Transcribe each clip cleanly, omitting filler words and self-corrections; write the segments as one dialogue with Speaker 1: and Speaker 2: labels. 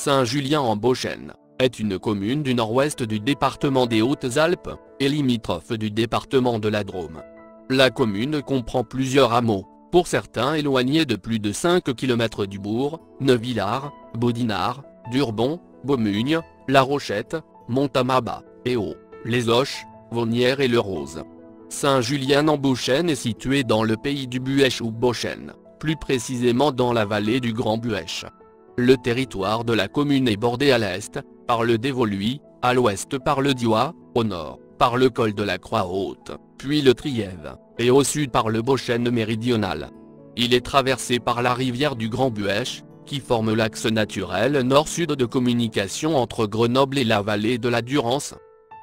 Speaker 1: Saint-Julien-en-Beauchêne est une commune du nord-ouest du département des Hautes-Alpes, et limitrophe du département de la Drôme. La commune comprend plusieurs hameaux, pour certains éloignés de plus de 5 km du bourg: Neuvillars, Baudinard, Durbon, Beaumugne, La Rochette, Montamaba, Éau, Les Oches, Vaunières et Le Rose. Saint-Julien-en-Beauchêne est situé dans le pays du Buëch ou Beauchêne, plus précisément dans la vallée du Grand Buëch. Le territoire de la commune est bordé à l'est par le Dévoluy, à l'ouest par le Diois, au nord par le col de la Croix-Haute, puis le Trièves, et au sud par le Beauchêne méridional. Il est traversé par la rivière du Grand Buëch, qui forme l'axe naturel nord-sud de communication entre Grenoble et la vallée de la Durance.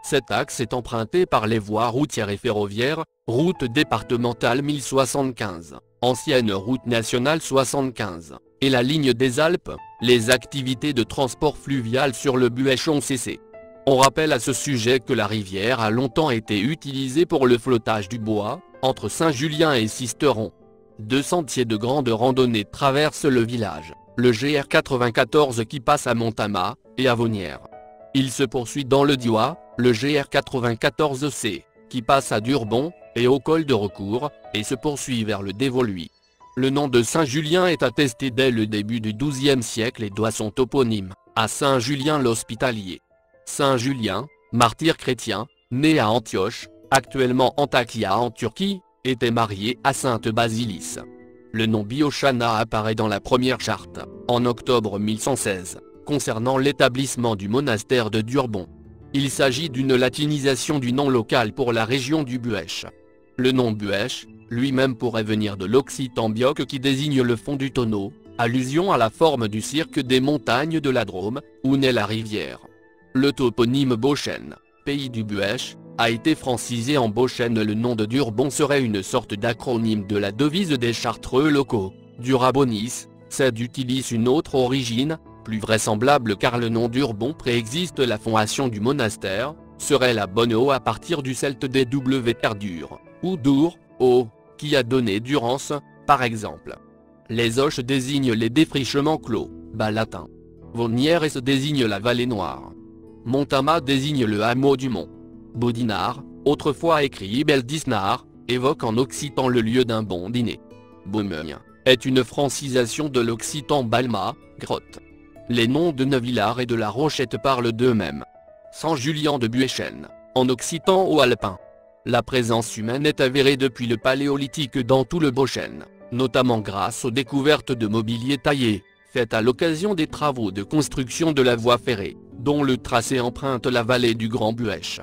Speaker 1: Cet axe est emprunté par les voies routières et ferroviaires: route départementale 1075, ancienne route nationale 75, et la ligne des Alpes. Les activités de transport fluvial sur le Buëch ont cessé. On rappelle à ce sujet que la rivière a longtemps été utilisée pour le flottage du bois, entre Saint-Julien et Sisteron. 2 sentiers de grande randonnée traversent le village: le GR 94 qui passe à Montama, et à Vaunières. Il se poursuit dans le Diois, le GR 94C, qui passe à Durbon, et au col de Recours, et se poursuit vers le Dévoluy. Le nom de Saint-Julien est attesté dès le début du XIIe siècle et doit son toponyme à Saint-Julien l'Hospitalier. Saint-Julien, martyr chrétien, né à Antioche, actuellement Antakya en Turquie, était marié à Sainte Basilis. Le nom Biochana apparaît dans la première charte, en octobre 1116, concernant l'établissement du monastère de Durbon. Il s'agit d'une latinisation du nom local pour la région du Buëch. Le nom Buëch, lui-même pourrait venir de l'occitan bioc qui désigne le fond du tonneau, allusion à la forme du cirque des montagnes de la Drôme, où naît la rivière. Le toponyme Beauchêne, pays du Buëch, a été francisé en Beauchêne. Le nom de Durbon serait une sorte d'acronyme de la devise des chartreux locaux, Durabonis. Cette utilise une autre origine, plus vraisemblable car le nom Durbon préexiste la fondation du monastère, serait la bonne eau à partir du celte DW ou Dour, eau, qui a donné Durance, par exemple. Les Oches désignent les défrichements clos, bas latin. Vaunières se désigne la vallée noire. Montama désigne le hameau du mont. Baudinard, autrefois écrit Beldisnar, évoque en occitan le lieu d'un bon dîner. Beaumugne est une francisation de l'occitan Balma, grotte. Les noms de Neuvillars et de La Rochette parlent d'eux-mêmes. Saint-Julien-de-Beauchêne, en occitan ou alpin. La présence humaine est avérée depuis le Paléolithique dans tout le Beauchêne, notamment grâce aux découvertes de mobilier taillé, faites à l'occasion des travaux de construction de la voie ferrée, dont le tracé emprunte la vallée du Grand Buëch.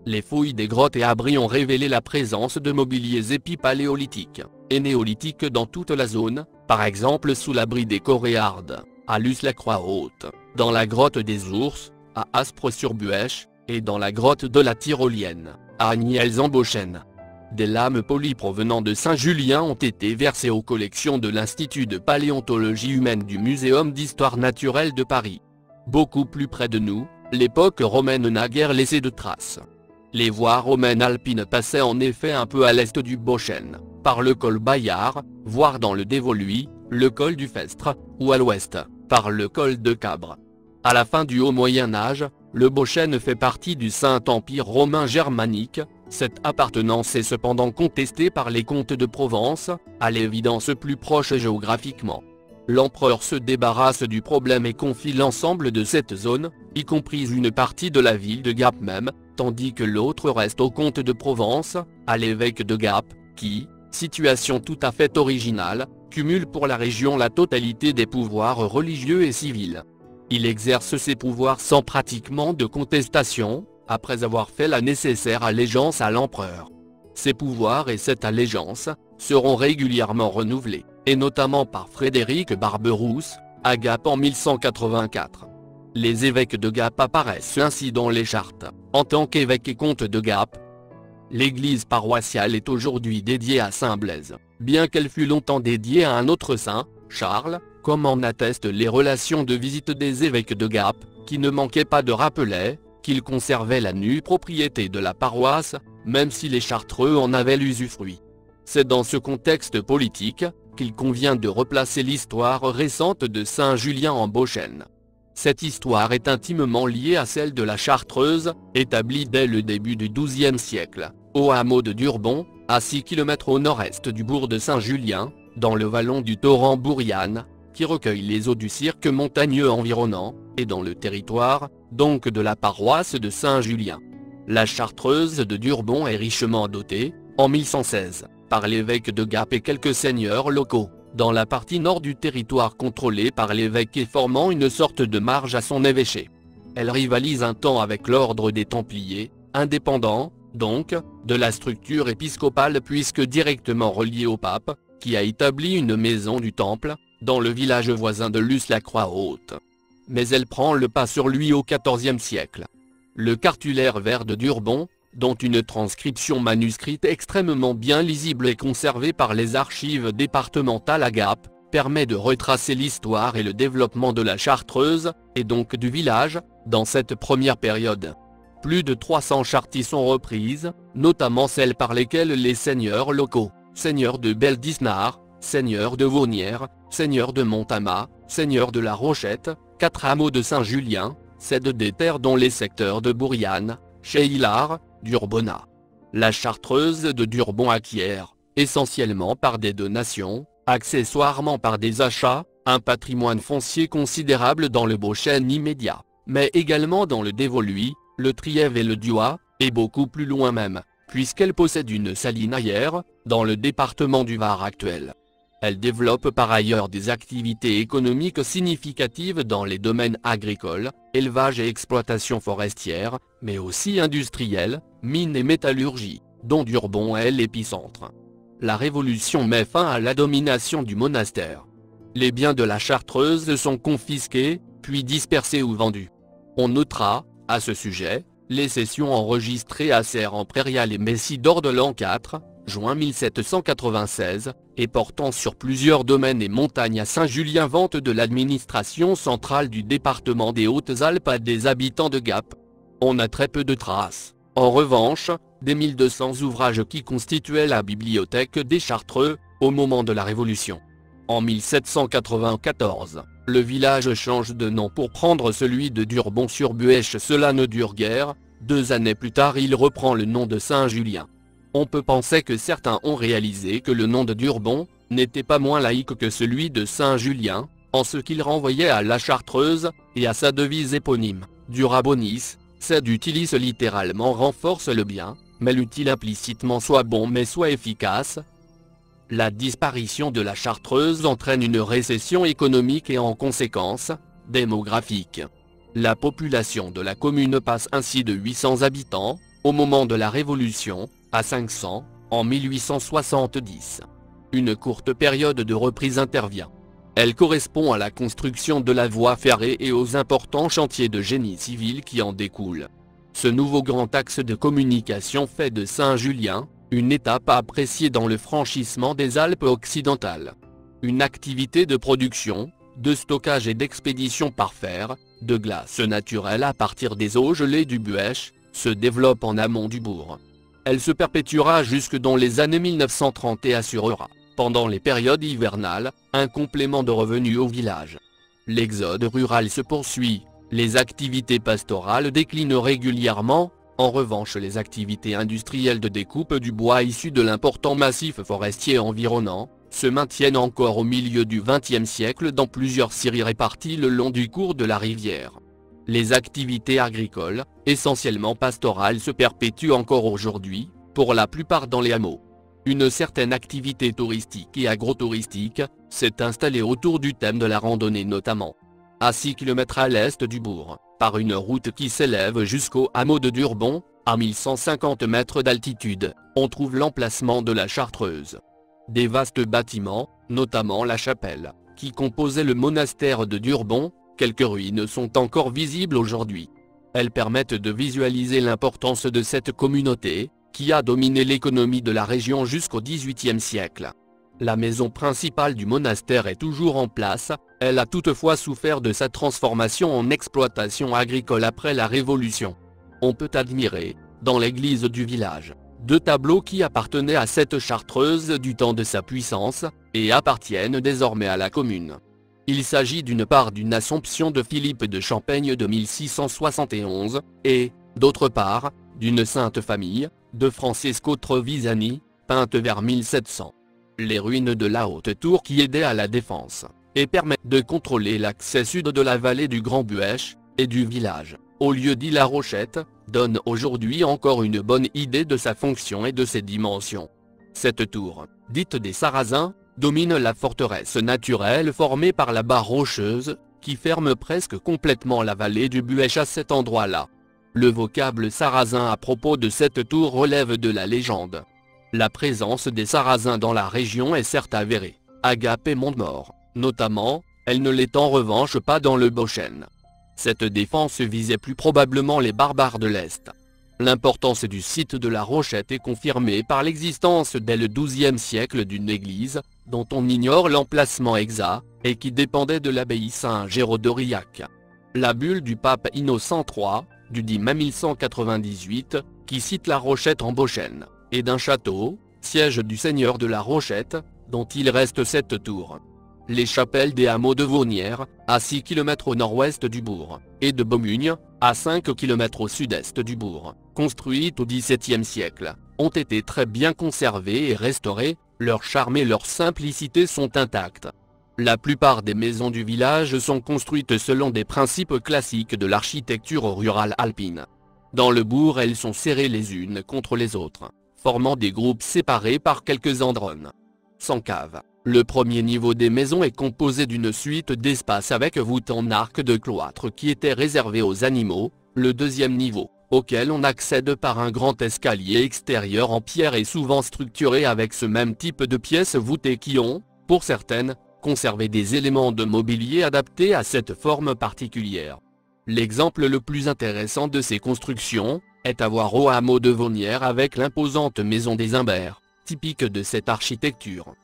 Speaker 1: Les fouilles des grottes et abris ont révélé la présence de mobiliers épipaléolithiques et néolithiques dans toute la zone, par exemple sous l'abri des Coréardes, à Luce-la-Croix-Haute, dans la grotte des Ours, à Aspres-sur-Buëch, et dans la grotte de la Tyrolienne, à Agniels-en-Beauchêne. Des lames polies provenant de Saint-Julien ont été versées aux collections de l'Institut de paléontologie humaine du Muséum d'histoire naturelle de Paris. Beaucoup plus près de nous, l'époque romaine n'a guère laissé de traces. Les voies romaines alpines passaient en effet un peu à l'est du Beauchêne, par le col Bayard, voire dans le Dévoluy, le col du Festre, ou à l'ouest, par le col de Cabre. À la fin du Haut Moyen-Âge, le Beauchêne fait partie du Saint-Empire romain germanique. Cette appartenance est cependant contestée par les comtes de Provence, à l'évidence plus proche géographiquement. L'empereur se débarrasse du problème et confie l'ensemble de cette zone, y compris une partie de la ville de Gap même, tandis que l'autre reste au comte de Provence, à l'évêque de Gap, qui, situation tout à fait originale, cumule pour la région la totalité des pouvoirs religieux et civils. Il exerce ses pouvoirs sans pratiquement de contestation, après avoir fait la nécessaire allégeance à l'empereur. Ces pouvoirs et cette allégeance seront régulièrement renouvelés, et notamment par Frédéric Barberousse, à Gap en 1184. Les évêques de Gap apparaissent ainsi dans les chartes, en tant qu'évêques et comtes de Gap. L'église paroissiale est aujourd'hui dédiée à Saint Blaise, bien qu'elle fût longtemps dédiée à un autre saint, Charles, comme en attestent les relations de visite des évêques de Gap, qui ne manquaient pas de rappeler qu'ils conservaient la nue propriété de la paroisse, même si les Chartreux en avaient l'usufruit. C'est dans ce contexte politique qu'il convient de replacer l'histoire récente de Saint-Julien-en-Beauchêne. Cette histoire est intimement liée à celle de la Chartreuse, établie dès le début du XIIe siècle, au hameau de Durbon, à 6 km au nord-est du bourg de Saint-Julien, dans le vallon du torrent Bouriane, qui recueille les eaux du cirque montagneux environnant, et dans le territoire, donc de la paroisse de Saint-Julien. La Chartreuse de Durbon est richement dotée, en 1116, par l'évêque de Gap et quelques seigneurs locaux, dans la partie nord du territoire contrôlé par l'évêque et formant une sorte de marge à son évêché. Elle rivalise un temps avec l'ordre des Templiers, indépendant, donc, de la structure épiscopale puisque directement reliée au pape, qui a établi une maison du Temple, dans le village voisin de Luce-la-Croix-Haute. Mais elle prend le pas sur lui au XIVe siècle. Le cartulaire vert de Durbon, dont une transcription manuscrite extrêmement bien lisible est conservée par les archives départementales à Gap, permet de retracer l'histoire et le développement de la Chartreuse, et donc du village, dans cette première période. Plus de 300 chartes sont reprises, notamment celles par lesquelles les seigneurs locaux, seigneurs de Beldisnard, seigneurs de Vaunières, seigneurs de Montamat, seigneurs de la Rochette, 4 hameaux de Saint-Julien, cèdent des terres dont les secteurs de Bouriane, Cheylard, Durbona. La Chartreuse de Durbon acquiert, essentiellement par des donations, accessoirement par des achats, un patrimoine foncier considérable dans le Beauchêne immédiat, mais également dans le Dévoluy, le Trièves et le Diois, et beaucoup plus loin même, puisqu'elle possède une salinière, dans le département du Var actuel. Elle développe par ailleurs des activités économiques significatives dans les domaines agricoles, élevage et exploitation forestière, mais aussi industriels, mines et métallurgie, dont Durbon est l'épicentre. La Révolution met fin à la domination du monastère. Les biens de la Chartreuse sont confisqués, puis dispersés ou vendus. On notera, à ce sujet, les cessions enregistrées à Serre-en-Prairial et Messidor de l'an 4, juin 1796, et portant sur plusieurs domaines et montagnes à Saint-Julien, vente de l'administration centrale du département des Hautes-Alpes à des habitants de Gap. On a très peu de traces, en revanche, des 1200 ouvrages qui constituaient la bibliothèque des Chartreux, au moment de la Révolution. En 1794, le village change de nom pour prendre celui de Durbon-sur-Buèche. Cela ne dure guère, 2 années plus tard il reprend le nom de Saint-Julien. On peut penser que certains ont réalisé que le nom de Durbon n'était pas moins laïque que celui de Saint-Julien, en ce qu'il renvoyait à la Chartreuse, et à sa devise éponyme, Dura bonis, sed utilis littéralement renforce le bien, mais l'utile implicitement soit bon mais soit efficace. La disparition de la Chartreuse entraîne une récession économique et en conséquence, démographique. La population de la commune passe ainsi de 800 habitants, au moment de la Révolution, à 500, en 1870. Une courte période de reprise intervient. Elle correspond à la construction de la voie ferrée et aux importants chantiers de génie civil qui en découlent. Ce nouveau grand axe de communication fait de Saint-Julien une étape appréciée dans le franchissement des Alpes occidentales. Une activité de production, de stockage et d'expédition par fer, de glace naturelle à partir des eaux gelées du Buèche, se développe en amont du bourg. Elle se perpétuera jusque dans les années 1930 et assurera, pendant les périodes hivernales, un complément de revenus au village. L'exode rural se poursuit, les activités pastorales déclinent régulièrement. En revanche, les activités industrielles de découpe du bois issues de l'important massif forestier environnant, se maintiennent encore au milieu du XXe siècle dans plusieurs scieries réparties le long du cours de la rivière. Les activités agricoles, essentiellement pastorales, se perpétuent encore aujourd'hui, pour la plupart dans les hameaux. Une certaine activité touristique et agro-touristique s'est installée autour du thème de la randonnée notamment. À 6 km à l'est du bourg, par une route qui s'élève jusqu'au hameau de Durbon, à 1150 mètres d'altitude, on trouve l'emplacement de la Chartreuse. Des vastes bâtiments, notamment la chapelle, qui composait le monastère de Durbon, quelques ruines sont encore visibles aujourd'hui. Elles permettent de visualiser l'importance de cette communauté, qui a dominé l'économie de la région jusqu'au XVIIIe siècle. La maison principale du monastère est toujours en place, elle a toutefois souffert de sa transformation en exploitation agricole après la Révolution. On peut admirer, dans l'église du village, 2 tableaux qui appartenaient à cette Chartreuse du temps de sa puissance, et appartiennent désormais à la commune. Il s'agit d'une part d'une Assomption de Philippe de Champaigne de 1671, et, d'autre part, d'une Sainte Famille, de Francesco Trevisani, peinte vers 1700. Les ruines de la haute tour qui aidaient à la défense, et permettent de contrôler l'accès sud de la vallée du Grand Buëch, et du village, au lieu dit La Rochette, donnent aujourd'hui encore une bonne idée de sa fonction et de ses dimensions. Cette tour, dite des Sarrasins, domine la forteresse naturelle formée par la barre rocheuse, qui ferme presque complètement la vallée du Buëch à cet endroit-là. Le vocable sarrasin à propos de cette tour relève de la légende. La présence des Sarrasins dans la région est certes avérée, à Gap et Montmort, notamment, elle ne l'est en revanche pas dans le Beauchesne. Cette défense visait plus probablement les barbares de l'Est. L'importance du site de la Rochette est confirmée par l'existence dès le XIIe siècle d'une église, dont on ignore l'emplacement exact, et qui dépendait de l'abbaye Saint-Géraud d'Aurillac. La bulle du pape Innocent III, du 10 mai 1198, qui cite la Rochette en Beauchesne, et d'un château, siège du seigneur de la Rochette, dont il reste cette tour. Les chapelles des hameaux de Vaunières, à 6 km au nord-ouest du bourg, et de Beaumugne, à 5 km au sud-est du bourg, construites au XVIIe siècle, ont été très bien conservées et restaurées, leur charme et leur simplicité sont intacts. La plupart des maisons du village sont construites selon des principes classiques de l'architecture rurale alpine. Dans le bourg, elles sont serrées les unes contre les autres, formant des groupes séparés par quelques andrones. Sans cave. Le premier niveau des maisons est composé d'une suite d'espaces avec voûte en arc de cloître qui était réservé aux animaux. Le deuxième niveau, auquel on accède par un grand escalier extérieur en pierre, est souvent structuré avec ce même type de pièces voûtées qui ont, pour certaines, conservé des éléments de mobilier adaptés à cette forme particulière. L'exemple le plus intéressant de ces constructions est à voir au hameau de Vaunières avec l'imposante maison des Imbert, typique de cette architecture.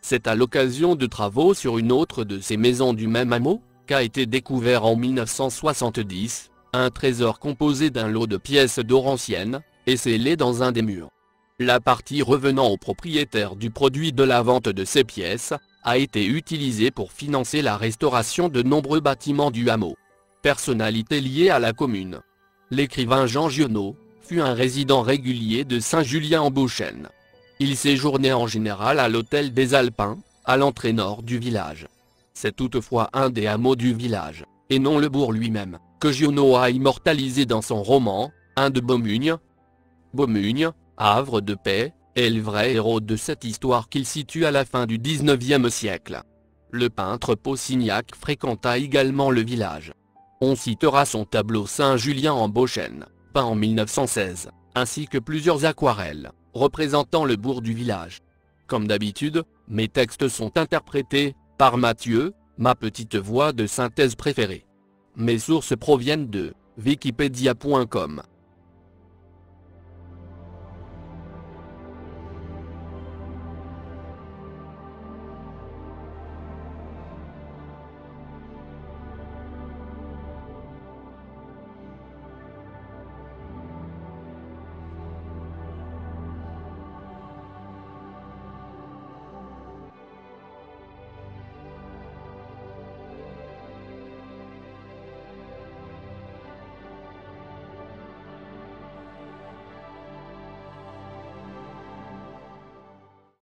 Speaker 1: C'est à l'occasion de travaux sur une autre de ces maisons du même hameau, qu'a été découvert en 1970, un trésor composé d'un lot de pièces d'or anciennes, et scellé dans un des murs. La partie revenant au propriétaire du produit de la vente de ces pièces, a été utilisée pour financer la restauration de nombreux bâtiments du hameau. Personnalité liée à la commune. L'écrivain Jean Giono fut un résident régulier de Saint-Julien en Beauchesne. Il séjournait en général à l'hôtel des Alpins, à l'entrée nord du village. C'est toutefois un des hameaux du village, et non le bourg lui-même, que Giono a immortalisé dans son roman, Un de Beaumugne. Beaumugne, havre de paix, est le vrai héros de cette histoire qu'il situe à la fin du XIXe siècle. Le peintre Pausignac fréquenta également le village. On citera son tableau Saint-Julien en Beauchesne, peint en 1916, ainsi que plusieurs aquarelles représentant le bourg du village. Comme d'habitude, mes textes sont interprétés par Mathieu, ma petite voix de synthèse préférée. Mes sources proviennent de Wikipedia.com.